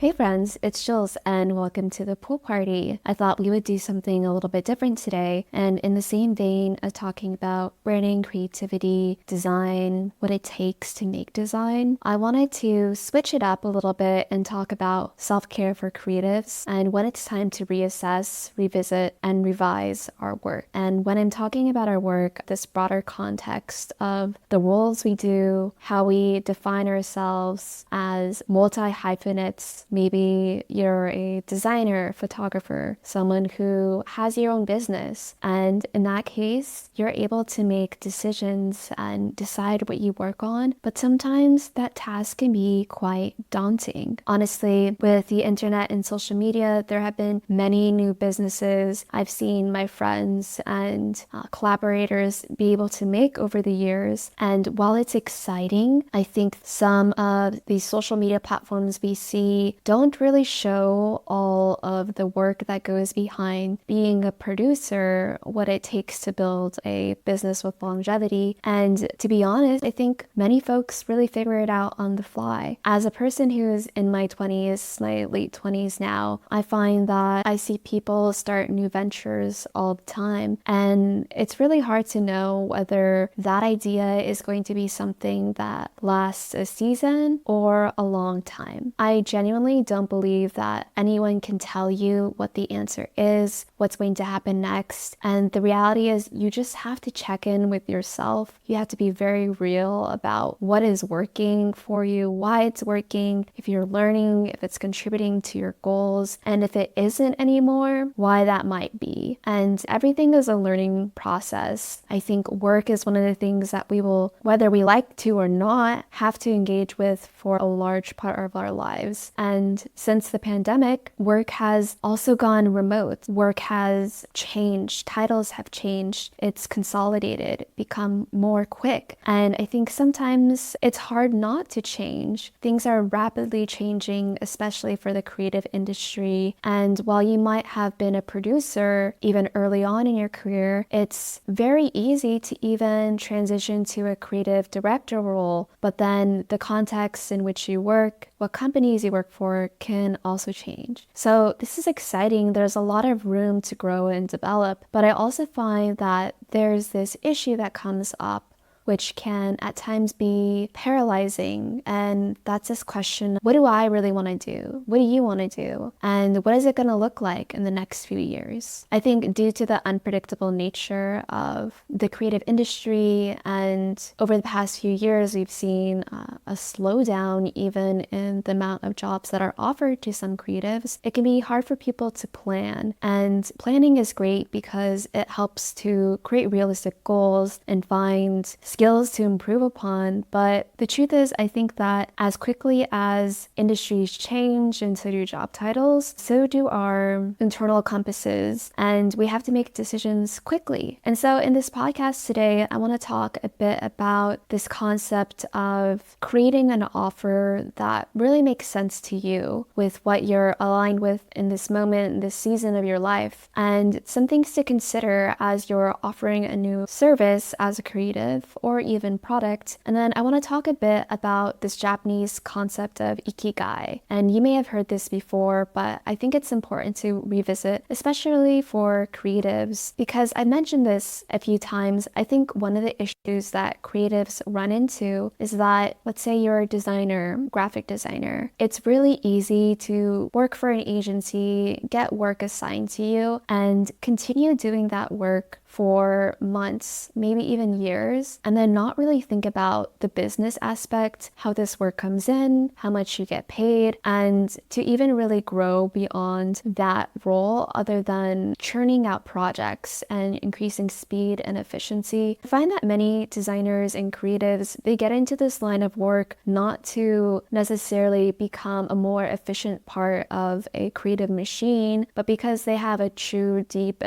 Hey friends, it's Jules and welcome to the pool party. I thought we would do something a little bit different today, and in the same vein of talking about branding, creativity, design, what it takes to make design, I wanted to switch it up a little bit and talk about self-care for creatives and when it's time to reassess, revisit, and revise our work. And when I'm talking about our work, this broader context of the roles we do, how we define ourselves as multi-hyphenates. Maybe you're a designer, photographer, someone who has your own business. And in that case, you're able to make decisions and decide what you work on. But sometimes that task can be quite daunting. Honestly, with the internet and social media, there have been many new businesses I've seen my friends and collaborators be able to make over the years. And while it's exciting, I think some of these social media platforms we see don't really show all of the work that goes behind being a producer, what it takes to build a business with longevity. And to be honest, I think many folks really figure it out on the fly. As a person who's in my 20s, my late 20s now, I find that I see people start new ventures all the time. And it's really hard to know whether that idea is going to be something that lasts a season or a long time. I genuinely don't believe that anyone can tell you what the answer is, what's going to happen next. And the reality is you just have to check in with yourself. You have to be very real about what is working for you, why it's working, if you're learning, if it's contributing to your goals, and if it isn't anymore, why that might be. And everything is a learning process. I think work is one of the things that we will, whether we like to or not, have to engage with for a large part of our lives. And since the pandemic, work has also gone remote. Work has changed. Titles have changed. It's consolidated, become more quick. And I think sometimes it's hard not to change. Things are rapidly changing, especially for the creative industry. And while you might have been a producer even early on in your career, it's very easy to even transition to a creative director role. But then the context in which you work, what companies you work for can also change. So this is exciting. There's a lot of room to grow and develop, but I also find that there's this issue that comes up which can at times be paralyzing. And that's this question, what do I really want to do? What do you want to do? And what is it going to look like in the next few years? I think due to the unpredictable nature of the creative industry, and over the past few years, we've seen a slowdown even in the amount of jobs that are offered to some creatives. It can be hard for people to plan. And planning is great because it helps to create realistic goals and find skills to improve upon. But the truth is, I think that as quickly as industries change and so do job titles, so do our internal compasses, and we have to make decisions quickly. And so in this podcast today, I want to talk a bit about this concept of creating an offer that really makes sense to you with what you're aligned with in this moment, in this season of your life, and some things to consider as you're offering a new service as a creative or even product. And then I want to talk a bit about this Japanese concept of Ikigai. And you may have heard this before, but I think it's important to revisit, especially for creatives, because I mentioned this a few times. I think one of the issues that creatives run into is that, let's say you're a designer, graphic designer, it's really easy to work for an agency, get work assigned to you, and continue doing that work for months, maybe even years, and then not really think about the business aspect, how this work comes in, how much you get paid, and to even really grow beyond that role other than churning out projects and increasing speed and efficiency. I find that many designers and creatives, they get into this line of work not to necessarily become a more efficient part of a creative machine, but because they have a true deep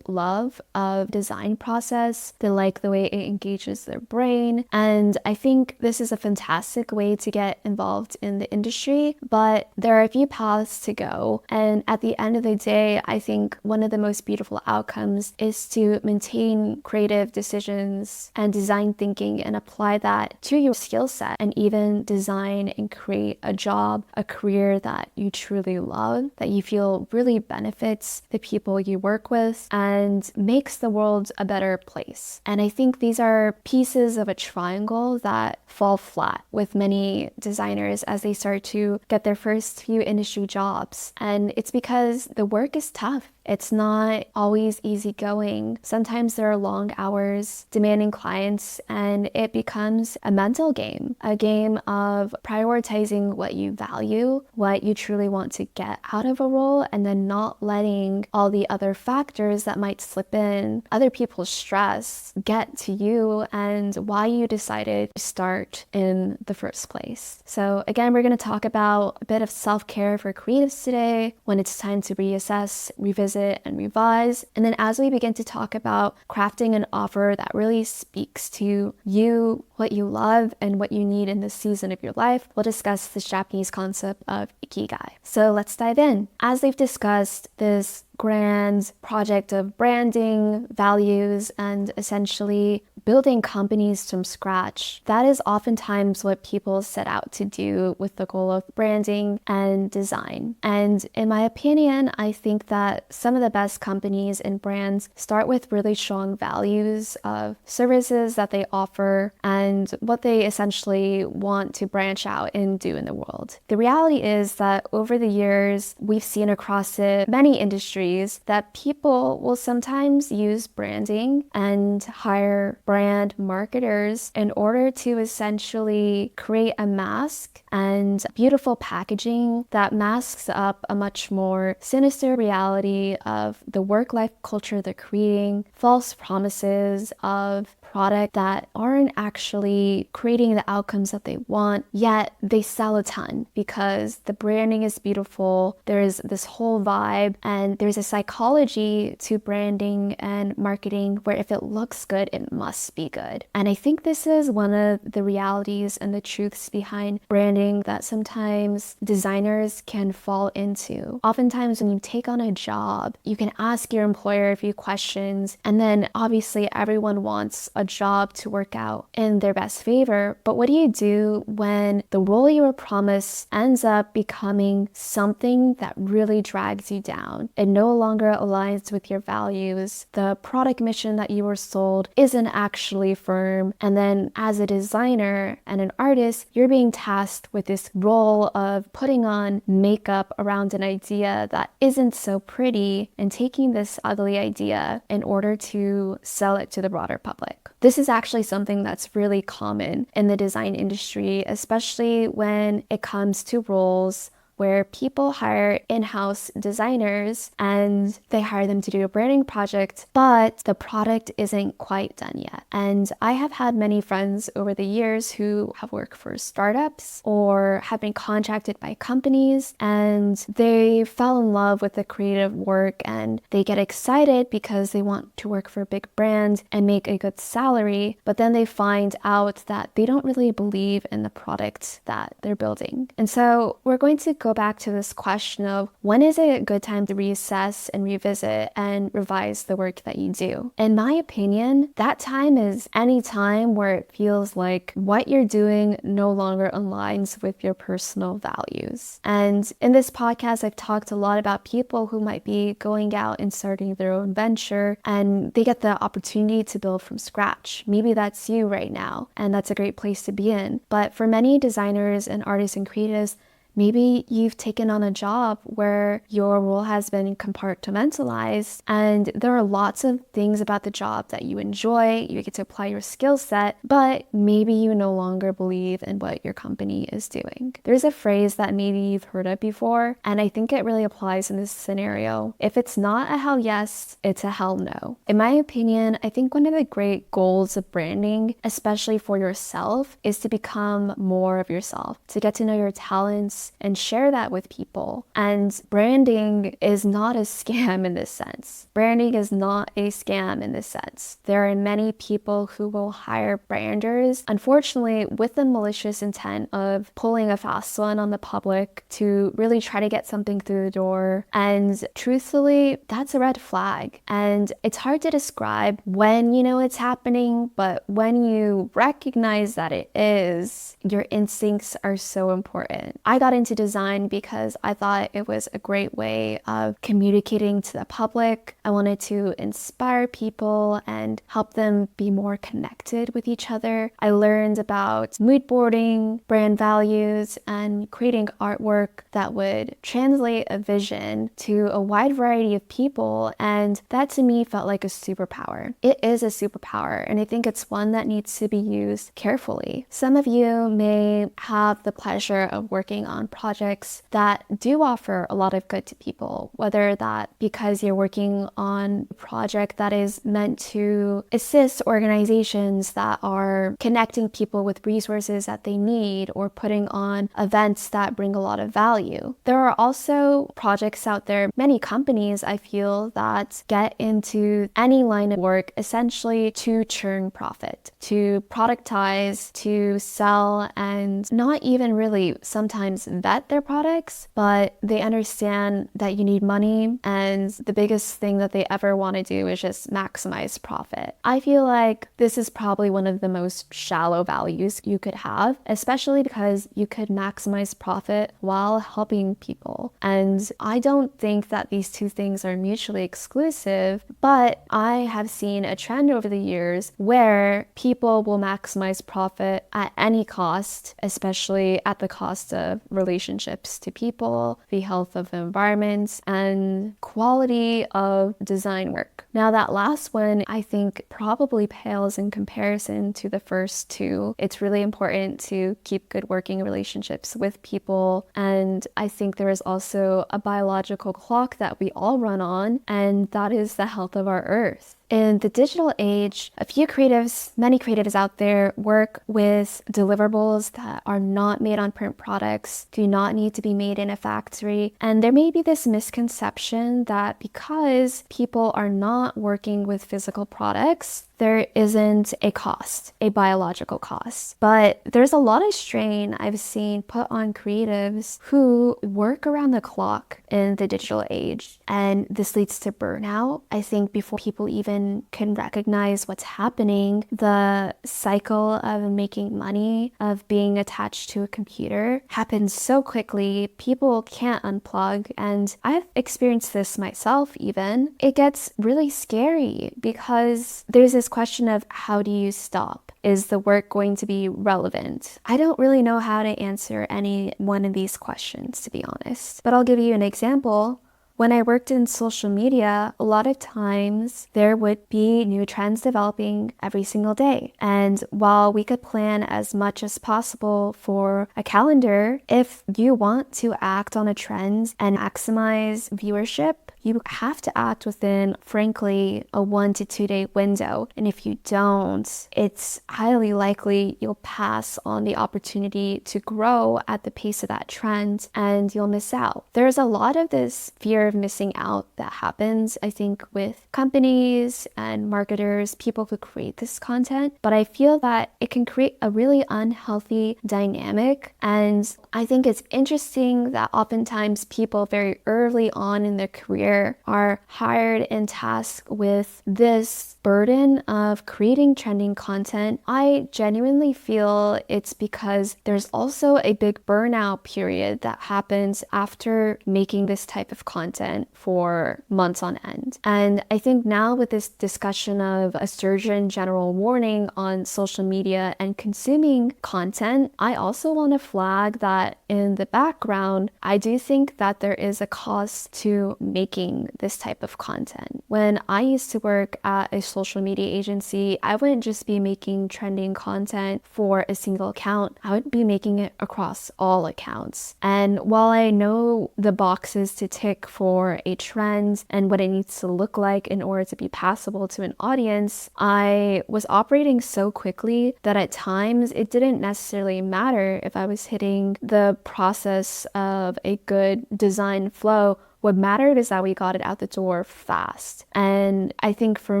love of design process. They like the way it engages their brain. And I think this is a fantastic way to get involved in the industry, but there are a few paths to go. And at the end of the day, I think one of the most beautiful outcomes is to maintain creative decisions and design thinking and apply that to your skill set, and even design and create a job, a career that you truly love, that you feel really benefits the people you work with and makes the world a better place. And I think these are pieces of a triangle that fall flat with many designers as they start to get their first few industry jobs. And it's because the work is tough. It's not always easygoing. Sometimes there are long hours, demanding clients, and it becomes a mental game, a game of prioritizing what you value, what you truly want to get out of a role, and then not letting all the other factors that might slip in, other people's stress, get to you and why you decided to start in the first place. So again, we're going to talk about a bit of self-care for creatives today, when it's time to reassess, revisit, and revise. And then as we begin to talk about crafting an offer that really speaks to you, what you love, and what you need in this season of your life, we'll discuss this Japanese concept of Ikigai. So let's dive in. As we've discussed, this grand project of branding, values, and essentially building companies from scratch. That is oftentimes what people set out to do with the goal of branding and design. And in my opinion, I think that some of the best companies and brands start with really strong values of services that they offer and what they essentially want to branch out and do in the world. The reality is that over the years, we've seen across many industries that people will sometimes use branding and hire brand marketers in order to essentially create a mask and beautiful packaging that masks up a much more sinister reality of the work-life culture they're creating, false promises of product that aren't actually creating the outcomes that they want, yet they sell a ton because the branding is beautiful, there's this whole vibe, and there's a psychology to branding and marketing where if it looks good, it must be good. And I think this is one of the realities and the truths behind branding that sometimes designers can fall into. Oftentimes when you take on a job, you can ask your employer a few questions, and then obviously everyone wants a job to work out in their best favor. But what do you do when the role you were promised ends up becoming something that really drags you down? It no longer aligns with your values. The product mission that you were sold isn't actually firm. And then as a designer and an artist, you're being tasked with this role of putting on makeup around an idea that isn't so pretty and taking this ugly idea in order to sell it to the broader public. This is actually something that's really common in the design industry, especially when it comes to roles where people hire in-house designers and they hire them to do a branding project, but the product isn't quite done yet. And I have had many friends over the years who have worked for startups or have been contracted by companies, and they fell in love with the creative work and they get excited because they want to work for a big brand and make a good salary, but then they find out that they don't really believe in the product that they're building. And so we're going to go back to this question of when is it a good time to reassess and revisit and revise the work that you do? In my opinion, that time is any time where it feels like what you're doing no longer aligns with your personal values. And in this podcast, I've talked a lot about people who might be going out and starting their own venture and they get the opportunity to build from scratch. Maybe that's you right now, and that's a great place to be in. But for many designers and artists and creatives, maybe you've taken on a job where your role has been compartmentalized and there are lots of things about the job that you enjoy, you get to apply your skill set, but maybe you no longer believe in what your company is doing. There's a phrase that maybe you've heard of before, and I think it really applies in this scenario. If it's not a hell yes, it's a hell no. In my opinion, I think one of the great goals of branding, especially for yourself, is to become more of yourself, to get to know your talents, posts and share that with people. And branding is not a scam in this sense. Branding is not a scam in this sense. There are many people who will hire branders, unfortunately, with the malicious intent of pulling a fast one on the public to really try to get something through the door. And truthfully, that's a red flag. And it's hard to describe when you know it's happening, but when you recognize that it is, your instincts are so important. I got into design because I thought it was a great way of communicating to the public. I wanted to inspire people and help them be more connected with each other. I learned about mood boarding, brand values, and creating artwork that would translate a vision to a wide variety of people, and that to me felt like a superpower. It is a superpower, and I think it's one that needs to be used carefully. Some of you may have the pleasure of working on projects that do offer a lot of good to people, whether that because you're working on a project that is meant to assist organizations that are connecting people with resources that they need or putting on events that bring a lot of value. There are also projects out there, many companies I feel, that get into any line of work essentially to churn profit, to productize, to sell, and not even really sometimes vet their products, but they understand that you need money, and the biggest thing that they ever want to do is just maximize profit. I feel like this is probably one of the most shallow values you could have, especially because you could maximize profit while helping people. And I don't think that these two things are mutually exclusive, but I have seen a trend over the years where people will maximize profit at any cost, especially at the cost of relationships to people, the health of the environment, and quality of design work. Now, that last one I think probably pales in comparison to the first two. It's really important to keep good working relationships with people, and I think there is also a biological clock that we all run on, and that is the health of our earth. In the digital age, many creatives out there work with deliverables that are not made on print products, do not need to be made in a factory. And there may be this misconception that because people are not working with physical products, there isn't a cost, a biological cost. But there's a lot of strain I've seen put on creatives who work around the clock in the digital age. And this leads to burnout. I think before people even can recognize what's happening, the cycle of making money, of being attached to a computer happens so quickly. People can't unplug. And I've experienced this myself even. It gets really scary because there's this question of how do you stop? Is the work going to be relevant? I don't really know how to answer any one of these questions, to be honest. But I'll give you an example. When I worked in social media, a lot of times there would be new trends developing every single day. And while we could plan as much as possible for a calendar, if you want to act on a trend and maximize viewership, you have to act within, frankly, a 1 to 2 day window. And if you don't, it's highly likely you'll pass on the opportunity to grow at the pace of that trend and you'll miss out. There's a lot of this fear of missing out that happens, I think, with companies and marketers, people who create this content. But I feel that it can create a really unhealthy dynamic. And I think it's interesting that oftentimes people very early on in their career are hired and tasked with this burden of creating trending content. I genuinely feel it's because there's also a big burnout period that happens after making this type of content for months on end. And I think now with this discussion of a Surgeon General warning on social media and consuming content, I also want to flag that in the background, I do think that there is a cost to making this type of content. When I used to work at a social media agency, I wouldn't just be making trending content for a single account. I would be making it across all accounts. And while I know the boxes to tick for for a trend and what it needs to look like in order to be passable to an audience, I was operating so quickly that at times it didn't necessarily matter if I was hitting the process of a good design flow. What mattered is that we got it out the door fast. And I think for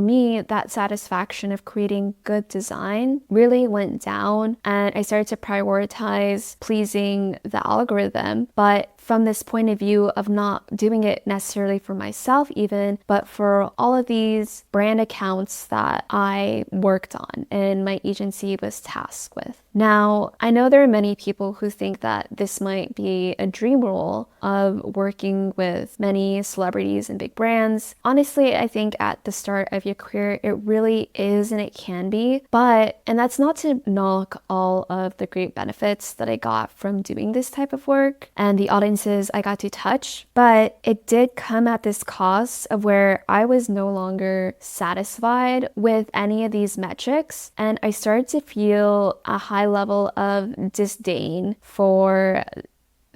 me, that satisfaction of creating good design really went down, and I started to prioritize pleasing the algorithm. But from this point of view of not doing it necessarily for myself even, but for all of these brand accounts that I worked on and my agency was tasked with. Now, I know there are many people who think that this might be a dream role of working with many celebrities and big brands. Honestly, I think at the start of your career, it really is and it can be. And that's not to knock all of the great benefits that I got from doing this type of work and the audiences I got to touch, but it did come at this cost of where I was no longer satisfied with any of these metrics, and I started to feel a high level of disdain for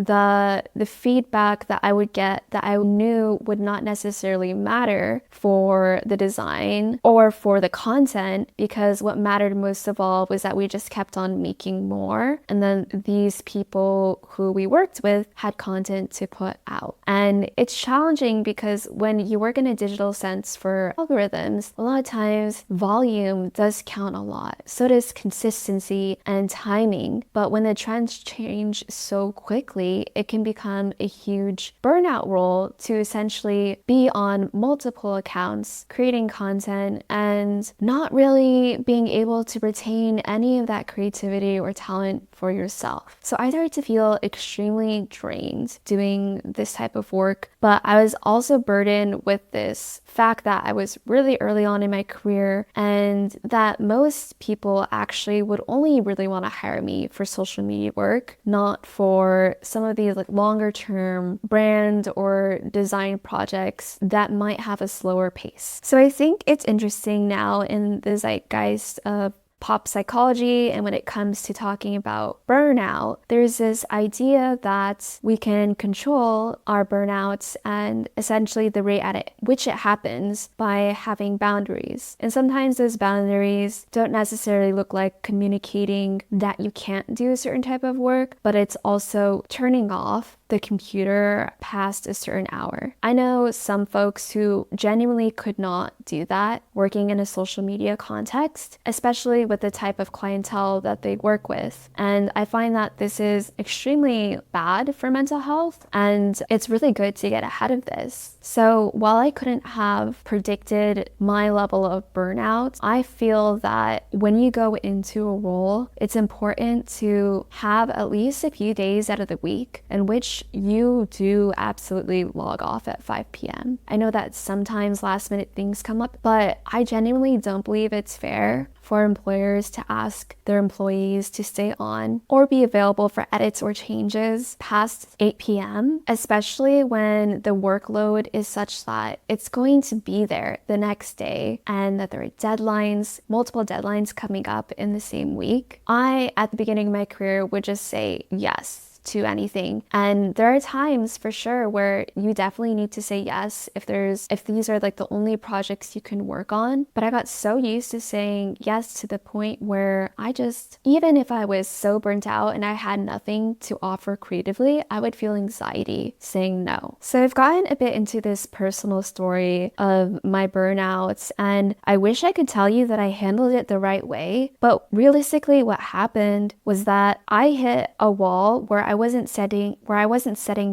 the feedback that I would get that I knew would not necessarily matter for the design or for the content, because what mattered most of all was that we just kept on making more, and then these people who we worked with had content to put out. And it's challenging because when you work in a digital sense for algorithms, a lot of times volume does count a lot. So does consistency and timing. But when the trends change so quickly, it can become a huge burnout role to essentially be on multiple accounts, creating content, and not really being able to retain any of that creativity or talent for yourself. So I started to feel extremely drained doing this type of work, but I was also burdened with this fact that I was really early on in my career and that most people actually would only really want to hire me for social media work, not for some of these longer term brand or design projects that might have a slower pace. So I think it's interesting now in the zeitgeist of pop psychology, and when it comes to talking about burnout, there's this idea that we can control our burnouts and essentially the rate at which it happens by having boundaries. And sometimes those boundaries don't necessarily look like communicating that you can't do a certain type of work, but it's also turning off the computer past a certain hour. I know some folks who genuinely could not do that working in a social media context, especially with the type of clientele that they work with. And I find that this is extremely bad for mental health, and it's really good to get ahead of this. So while I couldn't have predicted my level of burnout, I feel that when you go into a role, it's important to have at least a few days out of the week in which you do absolutely log off at 5 p.m. I know that sometimes last minute things come up, but I genuinely don't believe it's fair for employers to ask their employees to stay on or be available for edits or changes past 8 p.m., especially when the workload is such that it's going to be there the next day and that there are deadlines, multiple deadlines coming up in the same week. I, at the beginning of my career, would just say yes to anything. And there are times for sure where you definitely need to say yes if these are the only projects you can work on. But I got so used to saying yes to the point where even if I was so burnt out and I had nothing to offer creatively, I would feel anxiety saying no. So I've gotten a bit into this personal story of my burnouts, and I wish I could tell you that I handled it the right way. But realistically, what happened was that I hit a wall where I wasn't setting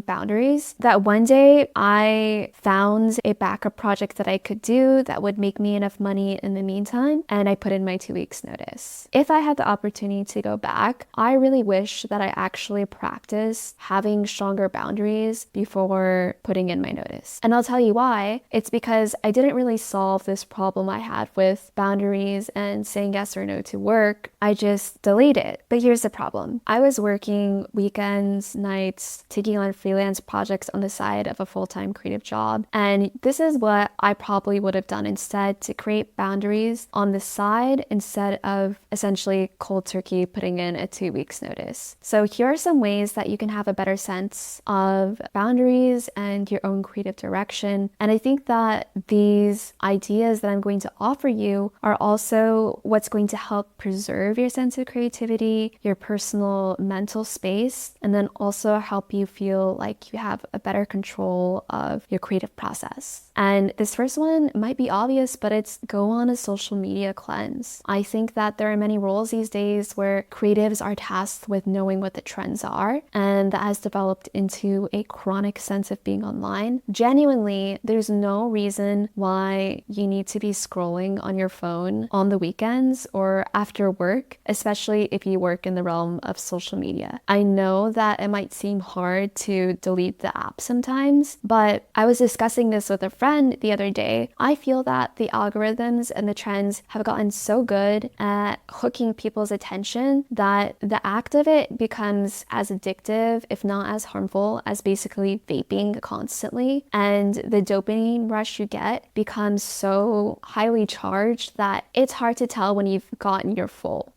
boundaries, that one day I found a backup project that I could do that would make me enough money in the meantime, and I put in my 2 weeks notice. If I had the opportunity to go back, I really wish that I actually practiced having stronger boundaries before putting in my notice. And I'll tell you why. It's because I didn't really solve this problem I had with boundaries and saying yes or no to work. I just delayed it. But here's the problem. I was working weekends weekends, nights, taking on freelance projects on the side of a full-time creative job. And this is what I probably would have done instead, to create boundaries on the side instead of essentially cold turkey putting in a 2 weeks notice. So here are some ways that you can have a better sense of boundaries and your own creative direction. And I think that these ideas that I'm going to offer you are also what's going to help preserve your sense of creativity, your personal mental space, and then also help you feel like you have a better control of your creative process. And this first one might be obvious, but it's go on a social media cleanse. I think that there are many roles these days where creatives are tasked with knowing what the trends are, and that has developed into a chronic sense of being online. Genuinely, there's no reason why you need to be scrolling on your phone on the weekends or after work, especially if you work in the realm of social media. I know that it might seem hard to delete the app sometimes, but I was discussing this with a friend the other day. I feel that the algorithms and the trends have gotten so good at hooking people's attention that the act of it becomes as addictive, if not as harmful, as basically vaping constantly. And the dopamine rush you get becomes so highly charged that it's hard to tell when you've gotten your fill.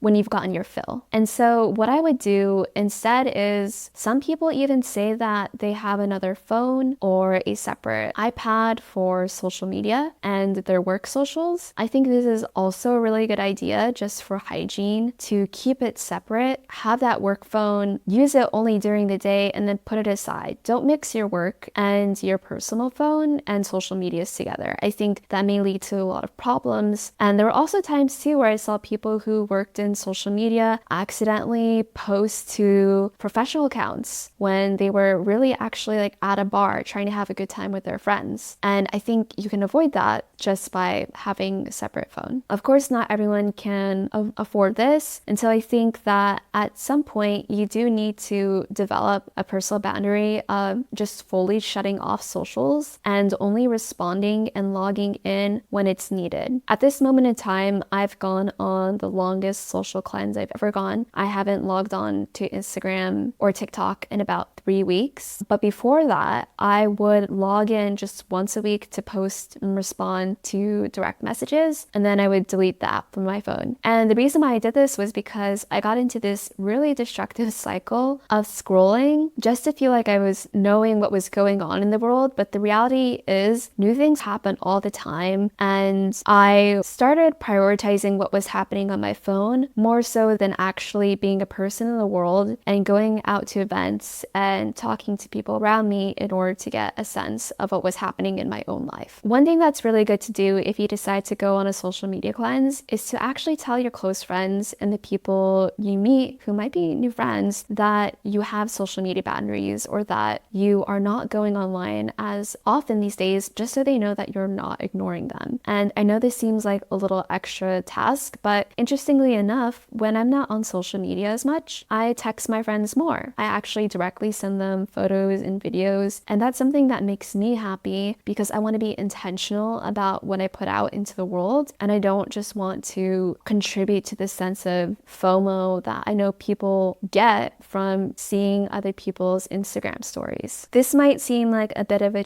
And so what I would do instead is, some people even say that they have another phone or a separate iPad for social media and their work socials. I think this is also a really good idea just for hygiene, to keep it separate, have that work phone, use it only during the day, and then put it aside. Don't mix your work and your personal phone and social medias together. I think that may lead to a lot of problems. And there were also times too where I saw people who worked in social media accidentally post to professional accounts when they were really actually like at a bar trying to have a good time with their friends. And I think you can avoid that just by having a separate phone. Of course, not everyone can afford this, and so I think that at some point you do need to develop a personal boundary of just fully shutting off socials and only responding and logging in when it's needed. At this moment in time, I've gone on the longest social cleanse I've ever gone. I haven't logged on to Instagram or TikTok in about 3 weeks. But before that, I would log in just once a week to post and respond to direct messages, and then I would delete the app from my phone. And the reason why I did this was because I got into this really destructive cycle of scrolling just to feel like I was knowing what was going on in the world. But the reality is new things happen all the time, and I started prioritizing what was happening on my phone more so than actually being a person in the world and going out to events and talking to people around me in order to get a sense of what was happening in my own life. One thing that's really good to do if you decide to go on a social media cleanse is to actually tell your close friends and the people you meet who might be new friends that you have social media boundaries, or that you are not going online as often these days, just so they know that you're not ignoring them. And I know this seems like a little extra task, but interestingly enough, when I'm not on social media as much, I text my friends more. I actually directly send them photos and videos, and that's something that makes me happy because I want to be intentional about what I put out into the world, and I don't just want to contribute to the sense of FOMO that I know people get from seeing other people's Instagram stories. This might seem like a bit of a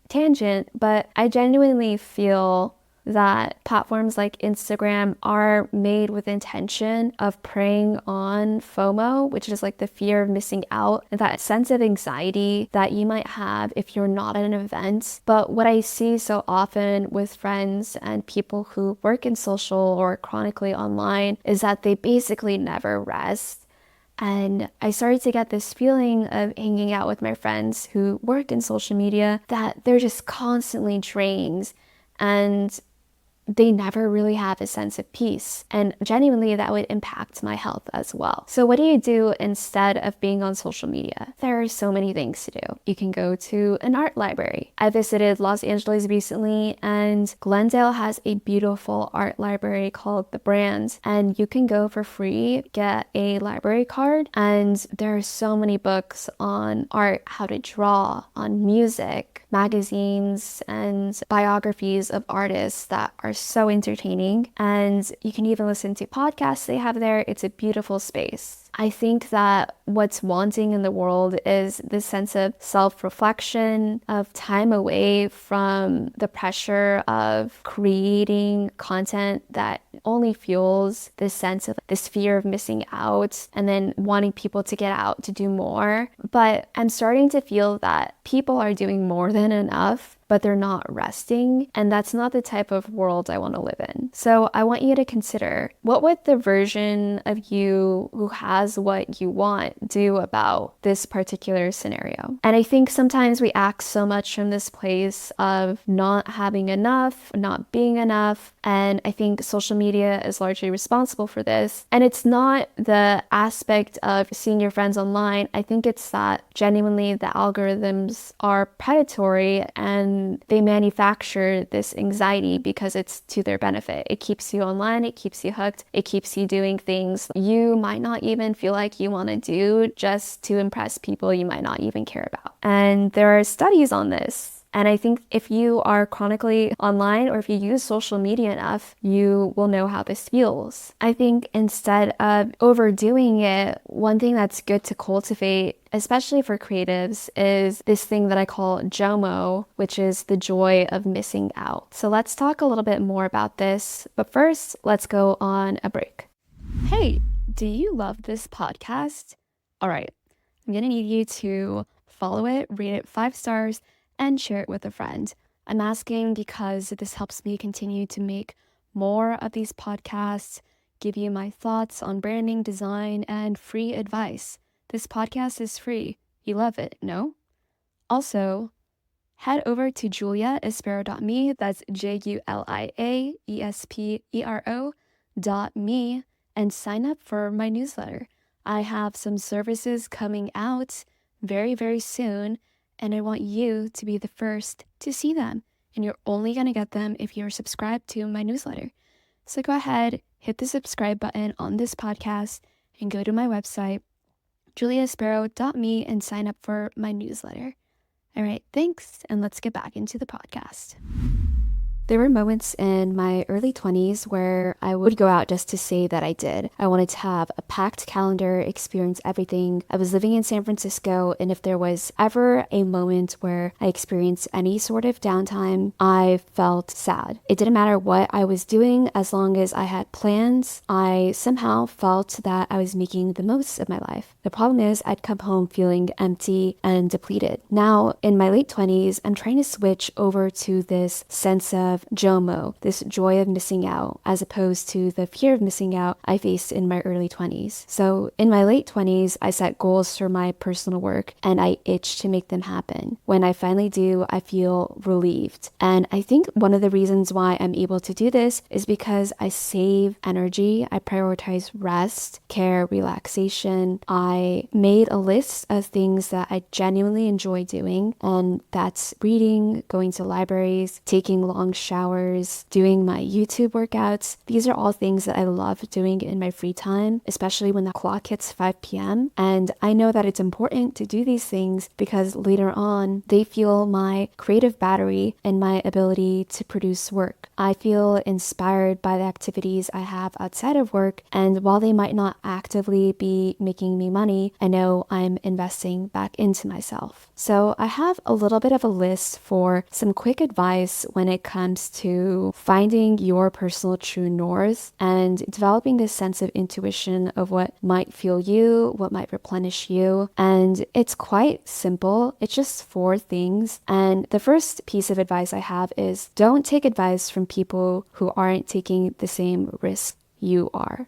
tangent, but I genuinely feel that platforms like Instagram are made with intention of preying on FOMO, which is like the fear of missing out, and that sense of anxiety that you might have if you're not at an event. But what I see so often with friends and people who work in social or chronically online is that they basically never rest. And I started to get this feeling of hanging out with my friends who work in social media that they're just constantly drained, and they never really have a sense of peace. And genuinely, that would impact my health as well. So what do you do instead of being on social media? There are so many things to do. You can go to an art library. I visited Los Angeles recently, and Glendale has a beautiful art library called The Brand. And you can go for free, get a library card, and there are so many books on art, how to draw, on music, magazines, and biographies of artists that are so entertaining. And you can even listen to podcasts they have there. It's a beautiful space. I think that what's wanting in the world is this sense of self-reflection, of time away from the pressure of creating content that only fuels this sense of this fear of missing out and then wanting people to get out to do more. But I'm starting to feel that people are doing more than enough, but they're not resting. And that's not the type of world I want to live in. So I want you to consider, what would the version of you who has what you want do about this particular scenario? And I think sometimes we act so much from this place of not having enough, not being enough. And I think social media is largely responsible for this. And it's not the aspect of seeing your friends online. I think it's that genuinely the algorithms are predatory and they manufacture this anxiety because it's to their benefit. It keeps you online, it keeps you hooked, it keeps you doing things you might not even feel like you want to do just to impress people you might not even care about. And there are studies on this. And I think if you are chronically online or if you use social media enough, you will know how this feels. I think instead of overdoing it, one thing that's good to cultivate, especially for creatives, is this thing that I call JOMO, which is the joy of missing out. So let's talk a little bit more about this. But first, let's go on a break. Hey, do you love this podcast? All right, I'm going to need you to follow it, rate it 5 stars, and share it with a friend. I'm asking because this helps me continue to make more of these podcasts, give you my thoughts on branding, design, and free advice. This podcast is free. You love it, no? Also, head over to juliaespero.me, that's JULIAESPERO.me, and sign up for my newsletter. I have some services coming out very, very soon, and I want you to be the first to see them. And you're only going to get them if you're subscribed to my newsletter. So go ahead, hit the subscribe button on this podcast, and go to my website, juliaespero.me, and sign up for my newsletter. All right, thanks, and let's get back into the podcast. There were moments in my early 20s where I would go out just to say that I did. I wanted to have a packed calendar, experience everything. I was living in San Francisco, and if there was ever a moment where I experienced any sort of downtime, I felt sad. It didn't matter what I was doing, as long as I had plans, I somehow felt that I was making the most of my life. The problem is I'd come home feeling empty and depleted. Now, in my late 20s, I'm trying to switch over to this sense of JOMO, this joy of missing out, as opposed to the fear of missing out I faced in my early 20s. So in my late 20s, I set goals for my personal work and I itch to make them happen. When I finally do, I feel relieved. And I think one of the reasons why I'm able to do this is because I save energy, I prioritize rest, care, relaxation. I made a list of things that I genuinely enjoy doing, and that's reading, going to libraries, taking long showers, doing my YouTube workouts. These are all things that I love doing in my free time, especially when the clock hits 5 p.m. And I know that it's important to do these things because later on, they fuel my creative battery and my ability to produce work. I feel inspired by the activities I have outside of work, and while they might not actively be making me money, I know I'm investing back into myself. So I have a little bit of a list for some quick advice when it comes to finding your personal true north and developing this sense of intuition of what might fuel you, what might replenish you. And it's quite simple. It's just 4 things. And the first piece of advice I have is don't take advice from people who aren't taking the same risk you are.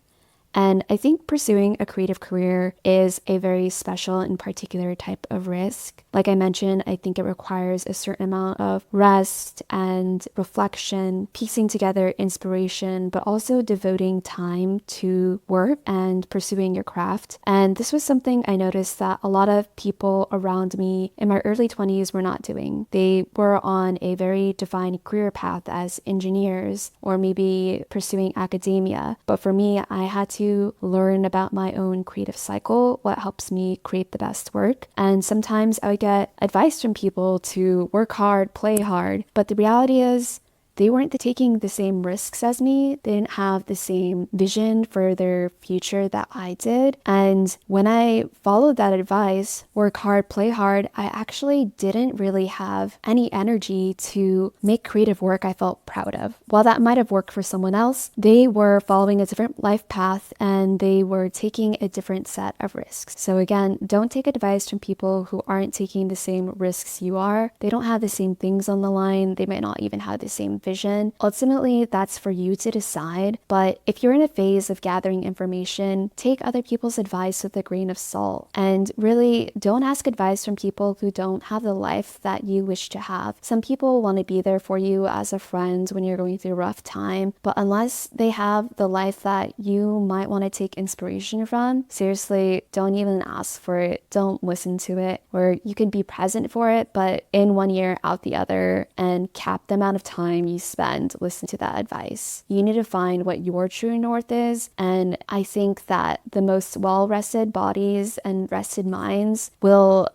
And I think pursuing a creative career is a very special and particular type of risk. Like I mentioned, I think it requires a certain amount of rest and reflection, piecing together inspiration, but also devoting time to work and pursuing your craft. And this was something I noticed that a lot of people around me in my early 20s were not doing. They were on a very defined career path as engineers or maybe pursuing academia. But for me, I had to learn about my own creative cycle, what helps me create the best work. And sometimes I would get advice from people to work hard, play hard. But the reality is, they weren't taking the same risks as me. They didn't have the same vision for their future that I did. And when I followed that advice, work hard, play hard, I actually didn't really have any energy to make creative work I felt proud of. While that might have worked for someone else, they were following a different life path and they were taking a different set of risks. So again, don't take advice from people who aren't taking the same risks you are. They don't have the same things on the line. They might not even have the same vision. Ultimately, that's for you to decide. But if you're in a phase of gathering information, take other people's advice with a grain of salt. And really, don't ask advice from people who don't have the life that you wish to have. Some people want to be there for you as a friend when you're going through a rough time, but unless they have the life that you might want to take inspiration from, seriously, don't even ask for it. Don't listen to it. Or you can be present for it, but in one ear, out the other, and cap the amount of time you spend listening to that advice. You need to find what your true north is, and I think that the most well-rested bodies and rested minds will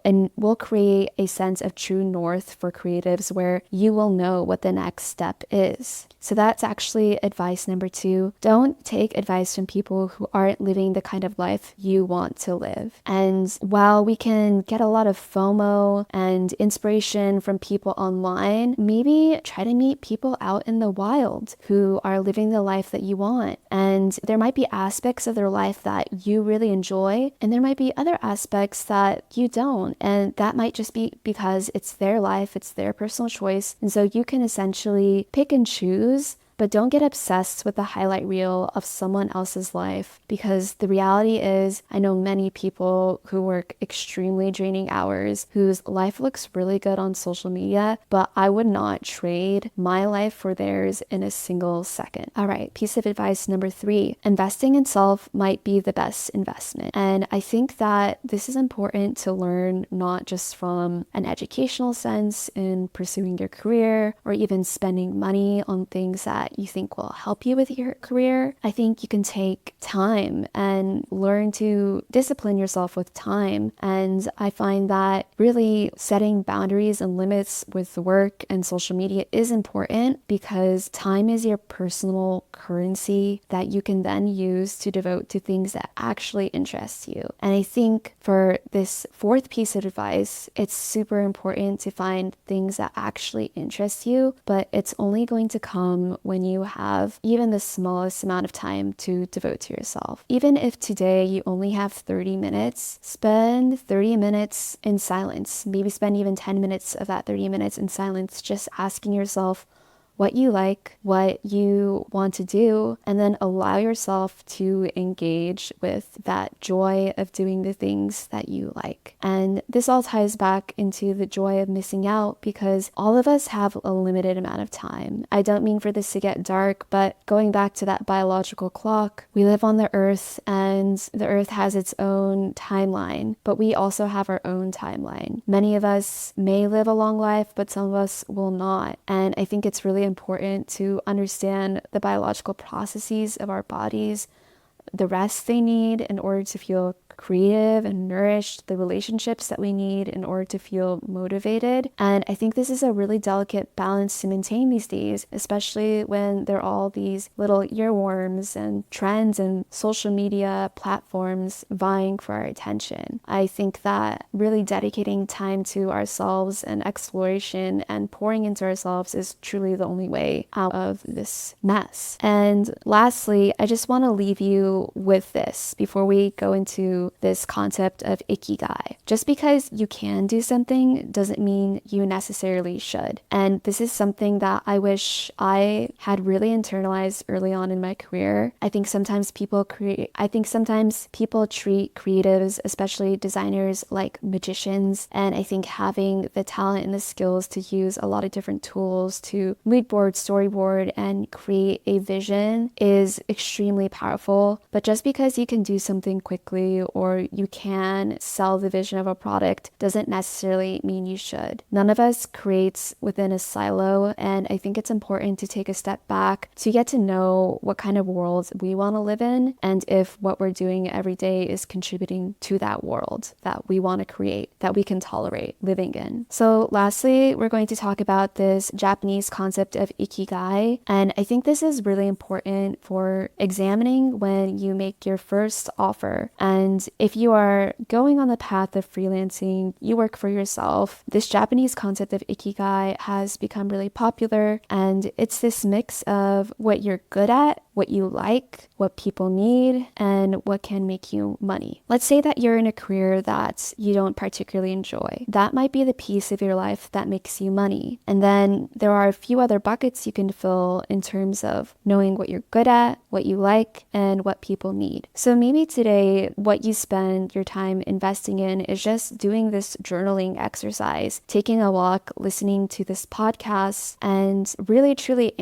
create a sense of true north for creatives where you will know what the next step is. So that's actually advice number 2. Don't take advice from people who aren't living the kind of life you want to live. And while we can get a lot of FOMO and inspiration from people online, maybe try to meet people out in the wild who are living the life that you want. And there might be aspects of their life that you really enjoy, and there might be other aspects that you don't. And that might just be because it's their life, it's their personal choice. And so you can essentially pick and choose, but don't get obsessed with the highlight reel of someone else's life, because the reality is I know many people who work extremely draining hours whose life looks really good on social media, but I would not trade my life for theirs in a single second. All right, piece of advice number 3, investing in self might be the best investment. And I think that this is important to learn not just from an educational sense in pursuing your career or even spending money on things that you think will help you with your career. I think you can take time and learn to discipline yourself with time. And I find that really setting boundaries and limits with work and social media is important, because time is your personal currency that you can then use to devote to things that actually interest you. And I think for this 4th piece of advice, it's super important to find things that actually interest you, but it's only going to come when you have even the smallest amount of time to devote to yourself. Even if today you only have 30 minutes, spend 30 minutes in silence. Maybe spend even 10 minutes of that 30 minutes in silence, just asking yourself what you like, what you want to do, and then allow yourself to engage with that joy of doing the things that you like. And this all ties back into the joy of missing out, because all of us have a limited amount of time. I don't mean for this to get dark, but going back to that biological clock, we live on the earth and the earth has its own timeline, but we also have our own timeline. Many of us may live a long life, but some of us will not. And I think it's really important to understand the biological processes of our bodies, the rest they need in order to feel creative and nourished, the relationships that we need in order to feel motivated. And I think this is a really delicate balance to maintain these days, especially when there are all these little earworms and trends and social media platforms vying for our attention. I think that really dedicating time to ourselves and exploration and pouring into ourselves is truly the only way out of this mess. And lastly, I just want to leave you with this before we go into this concept of Ikigai. Just because you can do something doesn't mean you necessarily should. And this is something that I wish I had really internalized early on in my career. I think sometimes people treat creatives, especially designers, like magicians. And I think having the talent and the skills to use a lot of different tools to mood board, storyboard, and create a vision is extremely powerful. But just because you can do something quickly or you can sell the vision of a product doesn't necessarily mean you should. None of us creates within a silo, and I think it's important to take a step back to get to know what kind of world we want to live in and if what we're doing every day is contributing to that world that we want to create, that we can tolerate living in. So lastly, we're going to talk about this Japanese concept of Ikigai, and I think this is really important for examining when you make your first offer. And if you are going on the path of freelancing, you work for yourself, this Japanese concept of Ikigai has become really popular, and it's this mix of what you're good at, what you like, what people need, and what can make you money. Let's say that you're in a career that you don't particularly enjoy. That might be the piece of your life that makes you money. And then there are a few other buckets you can fill in terms of knowing what you're good at, what you like, and what people need. So maybe today, what you spend your time investing in is just doing this journaling exercise, taking a walk, listening to this podcast, and really truly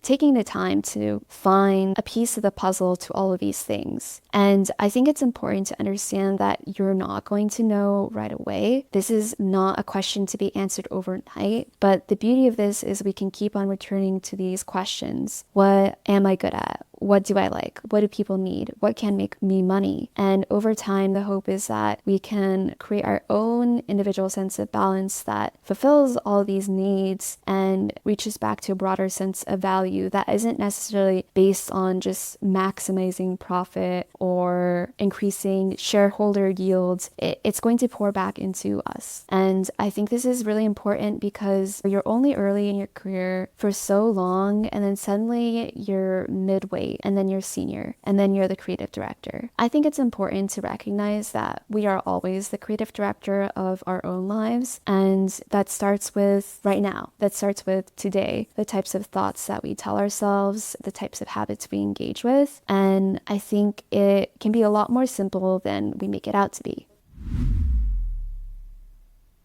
taking the time to find a piece of the puzzle to all of these things. And I think it's important to understand that you're not going to know right away. This is not a question to be answered overnight, but the beauty of this is we can keep on returning to these questions. What am I good at? What do I like? What do people need? What can make me money? And over time, the hope is that we can create our own individual sense of balance that fulfills all these needs and reaches back to a broader sense of value that isn't necessarily based on just maximizing profit or increasing shareholder yields. It's going to pour back into us. And I think this is really important because you're only early in your career for so long, and then suddenly you're midway, and then you're senior, and then you're the creative director. I think it's important to recognize that we are always the creative director of our own lives, and that starts with right now. That starts with today, the types of thoughts that we tell ourselves, the types of habits we engage with, and I think it can be a lot more simple than we make it out to be.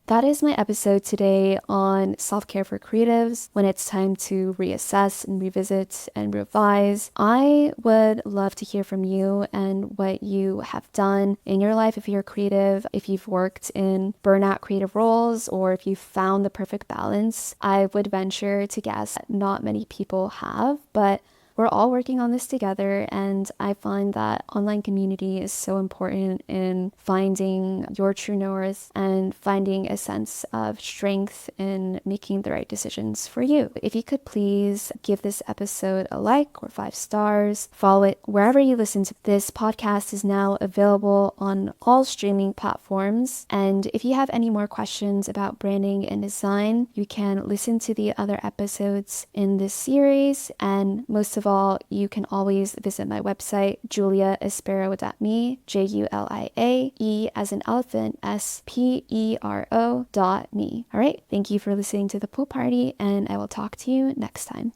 That is my episode today on self-care for creatives when it's time to reassess and revisit and revise. I would love to hear from you and what you have done in your life if you're creative, if you've worked in burnout creative roles, or if you've found the perfect balance. I would venture to guess that not many people have, but we're all working on this together, and I find that online community is so important in finding your true north and finding a sense of strength in making the right decisions for you. If you could please give this episode a like or 5 stars, follow it wherever you listen to this podcast is now available on all streaming platforms. And if you have any more questions about branding and design, you can listen to the other episodes in this series, and most of all, you can always visit my website, juliaespero.me, JULIAE as in elephant, SPERO.me. All right, thank you for listening to The Pool Party, and I will talk to you next time.